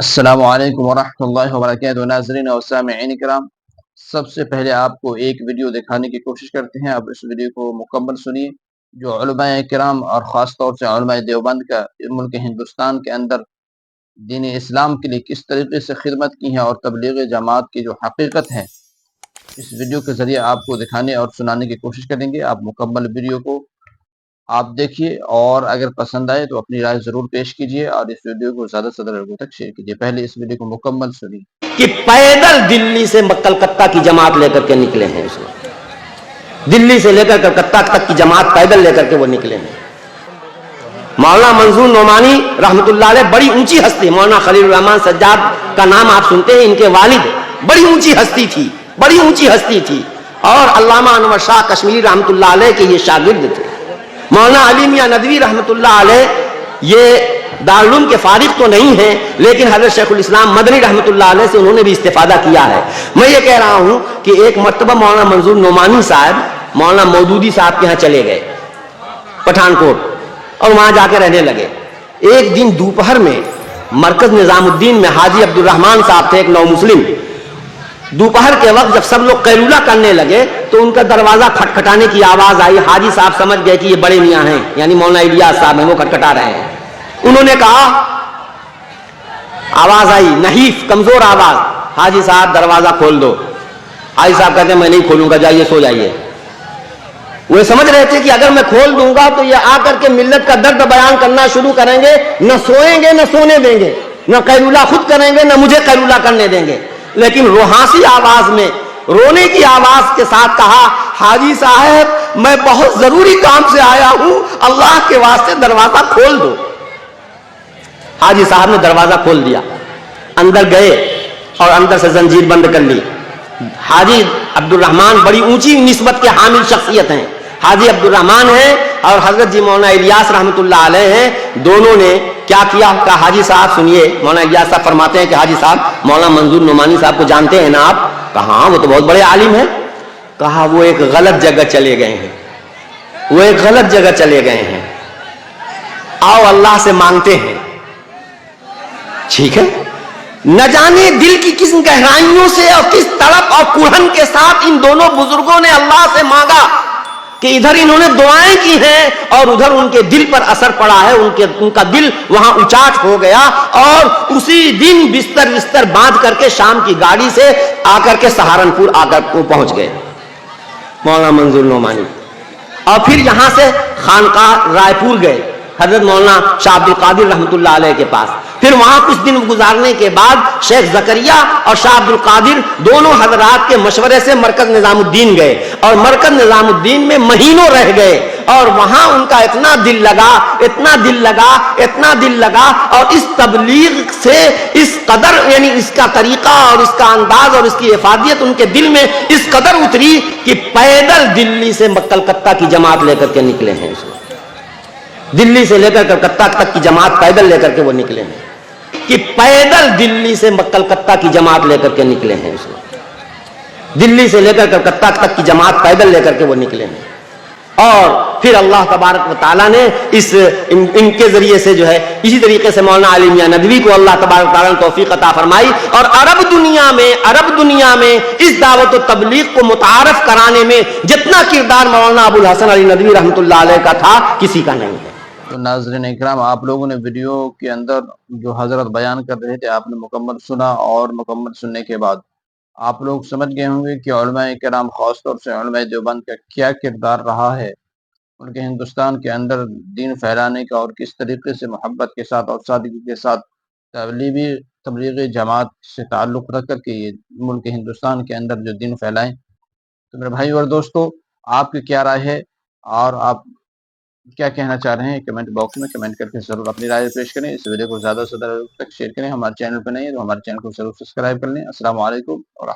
السلام علیکم ورحمۃ اللہ وبرکاتہ ناظرین اور سامعین کرام، سب سے پہلے آپ کو ایک ویڈیو دکھانے کی کوشش کرتے ہیں۔ آپ اس ویڈیو کو مکمل سنیے، جو علماء کرام اور خاص طور سے علماء دیوبند کا ملک ہندوستان کے اندر دین اسلام کے لیے کس طریقے سے خدمت کی ہے اور تبلیغ جماعت کی جو حقیقت ہے، اس ویڈیو کے ذریعے آپ کو دکھانے اور سنانے کی کوشش کریں گے۔ آپ مکمل ویڈیو کو آپ دیکھیے اور اگر پسند آئے تو اپنی رائے ضرور پیش کیجیے اور اس ویڈیو کو زیادہ سے زیادہ لوگوں تک شیئر کیجیے۔ پہلے اس ویڈیو کو مکمل سنیے کہ پیدل دلی سے کلکتہ کی جماعت لے کر کے نکلے ہیں۔ اس میں دلی سے لے کر کلکتہ تک کی جماعت پیدل لے کر کے وہ نکلے ہیں۔ مولانا منظور نعمانی رحمۃ اللہ علیہ بڑی اونچی ہستی، مولانا خلیل الرحمان سجاد کا نام آپ سنتے ہیں، ان کے والد بڑی اونچی ہستی تھی، بڑی اونچی ہستی تھی، اور علامہ انور شاہ کشمیری رحمۃ اللہ علیہ کے یہ شاگرد تھے۔ مولانا علی میاں ندوی رحمۃ اللہ علیہ یہ دارالعلوم کے فارغ تو نہیں ہیں، لیکن حضرت شیخ الاسلام مدنی رحمۃ اللہ علیہ سے انہوں نے بھی استفادہ کیا ہے۔ میں یہ کہہ رہا ہوں کہ ایک مرتبہ مولانا منظور نعمانی صاحب مولانا مودودی صاحب کے ہاں چلے گئے پٹھان کوٹ، اور وہاں جا کے رہنے لگے۔ ایک دن دوپہر میں مرکز نظام الدین میں حاجی عبد الرحمان صاحب تھے، ایک نو مسلم۔ دوپہر کے وقت جب سب لوگ قیلولہ کرنے لگے تو ان کا دروازہ کھٹکھٹانے کی آواز آئی۔ حاجی صاحب سمجھ گئے کہ یہ بڑے میاں ہیں، یعنی مولانا الیاس صاحب ہیں، وہ کھٹکھٹا رہے ہیں۔ انہوں نے کہا، آواز آئی نحیف کمزور آواز، حاجی صاحب دروازہ کھول دو۔ حاجی صاحب کہتے ہیں میں نہیں کھولوں گا، جائیے سو جائیے۔ وہ سمجھ رہے تھے کہ اگر میں کھول دوں گا تو یہ آ کر کے ملت کا درد بیان کرنا شروع کریں گے، نہ سوئیں گے نہ سونے دیں گے، نہ قیلولہ خود کریں گے نہ مجھے قیلولہ کرنے دیں گے۔ لیکن روحانسی آواز میں، رونے کی آواز کے ساتھ کہا، حاجی صاحب میں بہت ضروری کام سے آیا ہوں، اللہ کے واسطے دروازہ کھول دو۔ حاجی صاحب نے دروازہ کھول دیا، اندر گئے اور اندر سے زنجیر بند کر لی۔ حاجی عبد الرحمان بڑی اونچی نسبت کے حامل شخصیت ہیں، حاجی عبد الرحمان ہیں اور حضرت جی مولانا الیاس رحمۃ اللہ علیہ ہیں۔ دونوں نے کیا کیا؟ کہا حاجی صاحب سنیے، مولانا الیاس صاحب فرماتے ہیں کہ حاجی صاحب مولانا منظور نعمانی صاحب کو جانتے ہیں نا آپ؟ کہا ہاں وہ تو بہت بڑے عالم ہیں۔ کہا وہ ایک غلط جگہ چلے گئے ہیں، وہ ایک غلط جگہ چلے گئے ہیں، آؤ اللہ سے مانگتے ہیں۔ ٹھیک ہے، نہ جانے دل کی کس گہرائیوں سے اور کس تڑپ اور کڑھن کے ساتھ ان دونوں بزرگوں نے اللہ سے مانگا کہ ادھر انہوں نے دعائیں کی ہیں اور ادھر ان کے دل پر اثر پڑا ہے، ان کا دل وہاں اچاٹ ہو گیا، اور اسی دن بستر باندھ کر کے شام کی گاڑی سے آ کر کے سہارنپور آ کر پہنچ گئے مولانا منظور نعمانی۔ اور پھر یہاں سے خانقاہ رائے پور گئے حضرت مولانا شاہ عبد القادر رحمۃ اللہ علیہ کے پاس۔ پھر وہاں کچھ دن گزارنے کے بعد شیخ زکریا اور شاہ عبد القادر دونوں حضرات کے مشورے سے مرکز نظام الدین گئے، اور مرکز نظام الدین میں مہینوں رہ گئے، اور وہاں ان کا اتنا دل لگا، اتنا دل لگا، اتنا دل لگا، اور اس تبلیغ سے اس قدر، یعنی اس کا طریقہ اور اس کا انداز اور اس کی افادیت ان کے دل میں اس قدر اتری کہ پیدل دلی سے کلکتہ کی جماعت لے کر کے نکلے ہیں۔ اس میں دلی سے لے کر کلکتہ تک کی جماعت پیدل لے کر کے وہ نکلے ہیں، کہ پیدل دلی سے کلکتہ کی جماعت لے کر کے نکلے ہیں۔ اس میں دلی سے لے کر کلکتہ تک کی جماعت پیدل لے کر کے وہ نکلے ہیں، اور پھر اللہ تبارک و تعالیٰ نے ان کے ذریعے سے جو ہے اسی طریقے سے مولانا علی میاں ندوی کو اللہ تبارک و تعالیٰ نے توفیق عطا فرمائی، اور عرب دنیا میں اس دعوت و تبلیغ کو متعارف کرانے میں جتنا کردار مولانا ابو الحسن علی ندوی رحمۃ اللہ علیہ کا تھا، کسی کا نہیں ہے۔ تو ناظرین اکرام، آپ لوگوں نے ویڈیو کے اندر جو حضرت بیان کر رہے تھے آپ نے مکمل سنا، اور مکمل سننے کے بعد آپ لوگ سمجھ گئے ہوں گے کہ علماء کرام خاص طور سے علماء دیوبند کا کیا کردار رہا ہے ان کے ہندوستان کے اندر دین پھیلانے کا، اور کس طریقے سے محبت کے ساتھ اور سادگی کے ساتھ تبلیغی جماعت سے تعلق رکھ کر کے یہ ملک ہندوستان کے اندر جو دین پھیلائیں۔ تو میرے بھائی اور دوستو، آپ کی کیا رائے ہے اور آپ کیا کہنا چاہ رہے ہیں؟ کمنٹ باکس میں کمنٹ کر کے ضرور اپنی رائے پیش کریں۔ اس ویڈیو کو زیادہ سے زیادہ تک شیئر کریں۔ ہمارے چینل پہ نہیں ہے تو ہمارے چینل کو ضرور سبسکرائب کر لیں۔ السلام علیکم اور